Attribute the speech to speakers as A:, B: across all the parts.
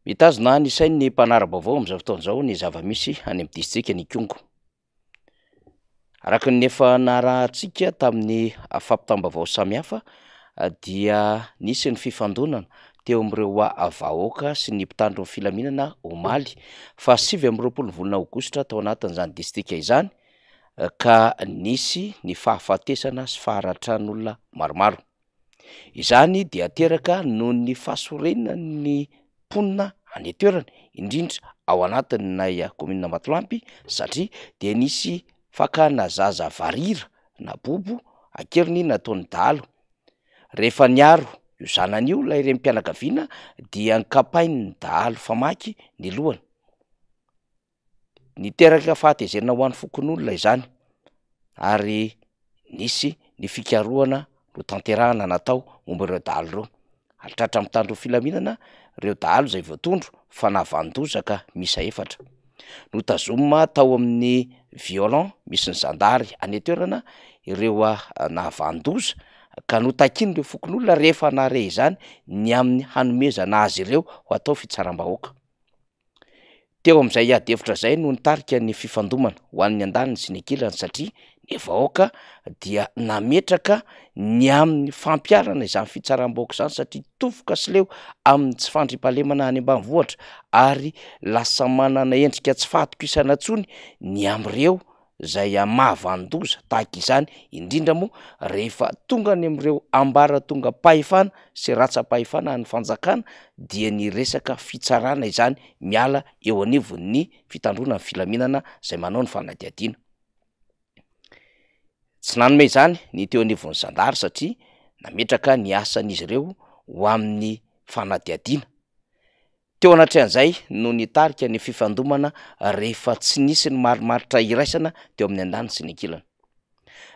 A: Mitazona anisainy ny mpanara-baovao amin'izao fotoan'izao ny zava-misy any amin'ny distrika ny Kongo. Araka ny efa narahantsika tamin'ny fampitam-baovao samihafa dia nisy ny fifandonana teo amin'ireo vahoaka sy ny mpitandro ny filaminana omaly fa 20 volana aogositra tao anatin'izany distrika izany ka nisy ny fahafatesana sy faharatran'olona maromaro. Izany dia teraka noho ny fahasorenana ny mponina any toerana indrindra ao anatin'ny komina Matolampy satria dia nisy fakana zaza varira na bobo akeliny nataony dahalo. Rehefa niaro io zanany io ilay renim-pianakaviana dia nikapainy ny dahalo famaky ny lohany. Niteraka fahatezerana ho an'ny fokon'olona izany ary nisy ny fikarohana no tanterahana natao momba ireo dahalo ireo. Alitratra mitandro filaminana ireo dahalo izay voatondro fa nahavandozaka misa 4. Notazomina tao amin'ny violon misy ny zandary any toerana ireo nahavandoza ka notakiany ireo fokon'olona rehefa nahare izany ny amin'ny hanomezana azy ireo ho atao fitsaram-bahoaka. Teo amin'izay adevitra izay no nitarika ny fifandomana ho an'ny andaniny sy ny ankilany satria ny vahoaka dia nametraka ny amin'ny fampiarana izany fitsaram-bahoaka izany satria tofoka sy leo amin'ny tsy fandriam-pahalemana any ambanivohitra ary lasa manana endrika tsy fahatokisana intsony ny amin'ireo izay mahavandoza tahaka izany, indrindra moa rehefa tonga any amin'ireo ambara tonga pahefana sy ratsa-pahefana ny fanjakana dia ny resaka fitsarana izany miala eo anivon'ny fitandrona ny filaminana izay manao ny fanadihadiana. Tsy nanome izany ny teo anivon'ny zandary satria nametraka ny asan'izy ireo ho amin'ny fanadihadiana. Teo anatrehan'izay no nitarika ny fifandomana rehefa tsy nisy ny marimaritra iraisana teo amin'ny andaniny sy ny ankilany.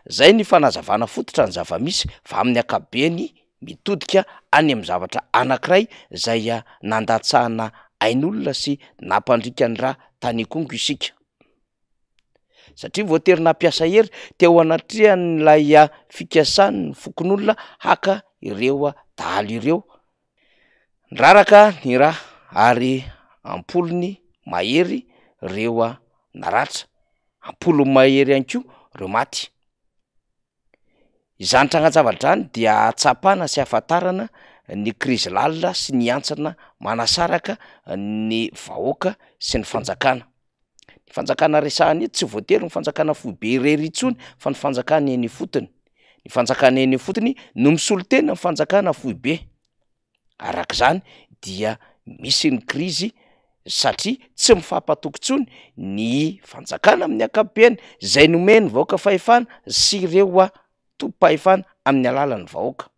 A: Zay ny fanazavana fototra ny zava-misy fa amin'ny ankabeny mitodika any amin'ny zavatra anankiray izay nandatsahana ain'olona sy nampandrika ny raha tany Kongo isika. Satria voatery nampiasa hery teo anatrehan'ilay fikasan'ny fokon'olona haka ireo dahalo ireo. Niraraka ny raha ary ampolony mahery ireo naratra, ampolony mahery ihany koa ireo maty. Izany tranazavatra izany dia atsapana sy ahafantarana ny krizy lalina sy ny antsana manasaraka ny vahoaka sy ny fanjakana. Ny fanjakana resahany eto tsy voatery ny fanjakana foibe irery intsony fa ny fanjakana eny fotony. Ny fanjakana eny fotony no misolo tena ny fanjakana foibe. Arak'izany dia misy ny krizy satria tsy mifampatoky intsony ny fanjakana amin'ny ankapobeny izay nomeny vahoaka fahefana sy ireo tompom-pahefana amin'ny alalan'ny vahoaka.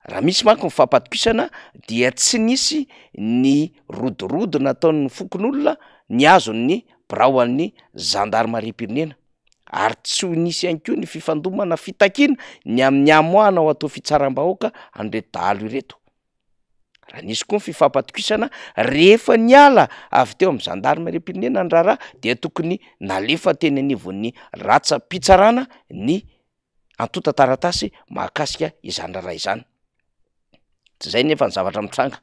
A: Raha misy manko ny fampatokisana dia tsy nisy ny rodorodo nataon'ny fokon'olona ny azon'ny biraoan'ny zandarmariam-pirenena ary tsy nisy ihany koa ny fifandomana fitakiana ny amin'ny amoahana ho atao fitsaram-bahoaka an'ireto dahalo ireto. Raha nisy koa ny fifampatokisana rehefa niala avy teo amin'ny zandarmariam-pirenena ny raharaha dia tokony nalefa teny anivon'ny ratsa-pitsarana ny antota taratasy mahakasika izany raharaha izany. Tsy izay nefa ny zavatra mitranga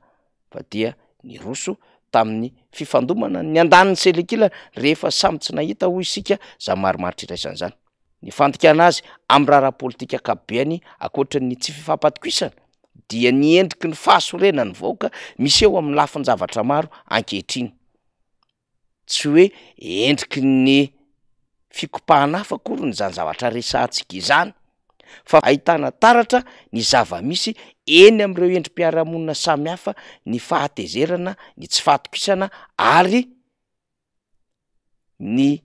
A: fa dia ny roso tamin'ny fifandomana ny andaniny sy elekilana rehefa samy tsy nahita hoy isika za marimaritra iraisana izany. Ny fandikana azy amin'ny raharaha politika ankapobeny ankoatran'ny tsy fifampatokisana dia ny endriky ny fahasorenany vahoaka miseho amin'ny lafiny zavatra maro ankehitriny. Tsy hoe endriky ny fikopahana hafa akory ny zany zavatra resahantsika izany fa ahitana taratra ny zava-misy eny amin'ireo endrim-piarahamonina samihafa, ny fahatezerana, ny tsy fahatokisana ary ny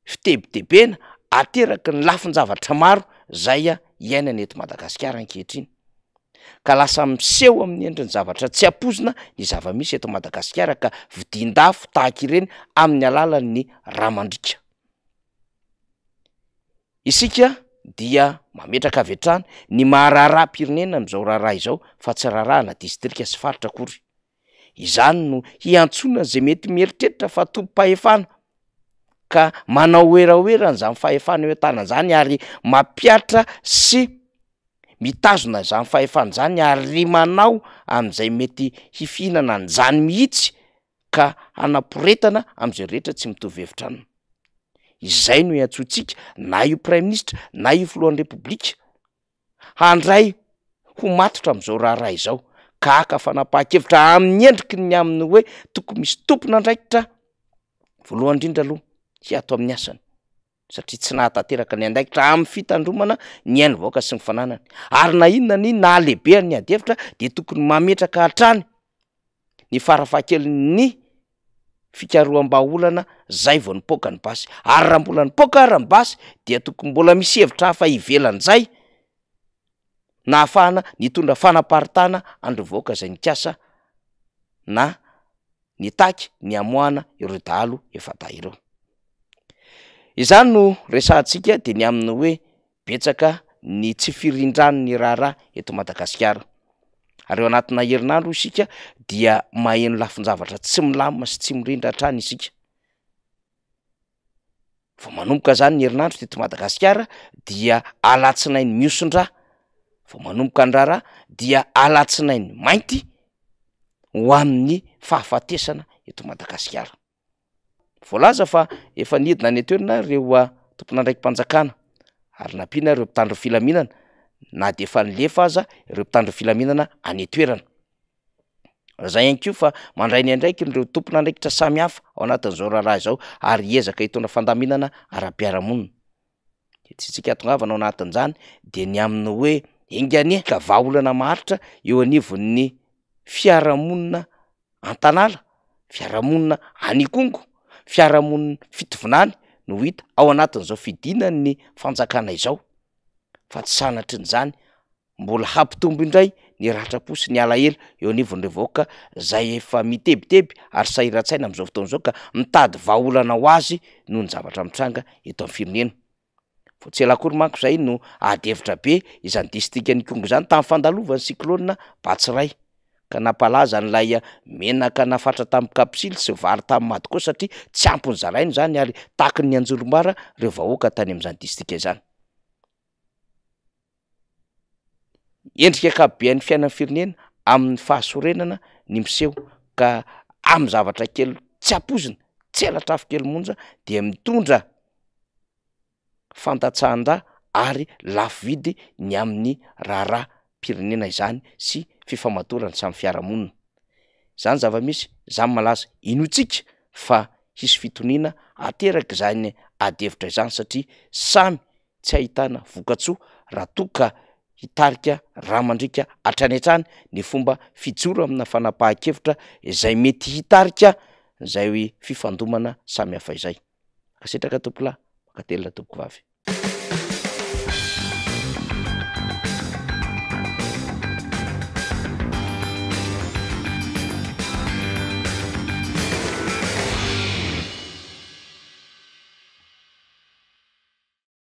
A: fitebitebena ateraky ny lafiny zavatra maro zay iainana eto Madagasikara ankehitriny. Ka lasa miseho amin'ny endriny zavatra tsy ampoizina ny zava-misy eto Madagasikara ka vidin-dafo tahaka ireny amin'ny alalan'ny ramandrika. Isika dia mametraka avy hatrany ny maharaharaha-pirenena amin'izao raharaha izao fa tsy raharaha distrika sy faritra akory. Izany no hiantsona izay mety mieritreritra fa tompom-pahefana ka manao oeraoerana izany fahefana eo an-tany izany ary mampiatra sy mitazona zany fahefana zany ary manao am'izay mety hifinana an'izany mihitsy ka hanaporetana am'izay rehetra tsy mitovy hevitra aminy. Izay no iantsoantsika na io prime ministre na io filohan'ny repoblika handray ho matotra am'izao raharaha izao ka haka fanapahan-kevitra amin'ny endriky ny aminy hoe tokony misy tompona andraikitra voalohany indrindra aloha hiato amin'ny asany satria tsy nahatanteraka ny andraikitra amin'ny fitandromana ny ainy vahoaka sy ny fananany ary na inona ny na lehibe ny adevitra de tokony mametraka hatrany ny farafahakelin'ny fikaroham-baolana zay vao nipoaka ny basy ary raha mbola nipoaka ary ny basy dia tokony mbola misy hevitra hafa ivelan'izay na hafahana nitondra fanaparitana andro vahoaka zay nikasa na nitaky ny amoahana ireo dahalo efa taha ireo. Izany no resahantsika de ny aminy hoe betsaka ny tsy firindran'ny raharaha eto Madagasikara. Ary eo anatina herinandro isika dia maheno lafin-javatra tsy milamina sy tsy mirindra hatrany isika. Vao manomboka zany ny herinandro teto Madagasikara dia alatsinainy miosondra. Vao manomboka ny raharaha dia alatsinainy mainty ho amin'ny fahafatesana eto Madagasikara. Voalaza fa efa nidina ny atoerana ireo tompon'andraiki-panjakana ary nampiana ireo mpitandro filaminana na de efa nilefa aza ireo mpitandro filaminana any atoerana. Zay ihany koa fa mandray ny andraiky ireo tompon'andraikitra samy hafa ao anatin'izao raharaha izao ary hiezaka hitondra fandaminana ara-piarahamonina. Tsitsika atongavana ao anatin'izany de ny aminy hoe engane ka vahaolana maharitra eo anivon'ny fiarahamonina an-tanàla, fiarahamonina any Kongo, fiarahamonina fitovinany no hita ao anatin'izao fidinan'ny fanjakana izao. Fa tsy sanatrin'izany mbola hampitombo indray ny ratra-po sy ny alahelo eo anivon'ireo vahoaka zay efa mitebiteby ary sahiran-tsaina am'izao fotoana izao ka mitady vahaolana ho azy noho ny zavatra mitranga eto amin'ny firenena. Vao tsy ela akory manko zay no adevitra be izany distrikan'ny Kongo zany tamin'ny fandalovan'ny cyclone Batsiray ka nampalaza an'ilay menaka nafatra tamin'ny Kapisily sy vary tamin'ny Madiko satria tsy ampy ny zarainy zany ary taky ny anjolombara ireo vahoaka tany amin'izany distrika izany. Endrika ankapobean'ny fiainan'ny firenena amin'ny fahasorenana ny miseho ka amin'ny zavatra kely tsy ampozina, tsy elatrafo kely monja dia mitondra fantatsahan-da ary lafo vidy ny amin'ny raharaha-pirenena izany sy fifamatorany samy fiarahamonina. Zany zava-misy, zany malaza inotsika fa hisy fitoniana ateraka izany adevitra izany satria samy tsy ahitana vokatsoa raha toa ka hitarika ramandrika hatrany hatrany ny fomba fijoro amina fanapahan-kevitra izay mety hitarika izay fifandomana samy hafa izay. Kasetraka tompolahy, makatelina tompoko vavy.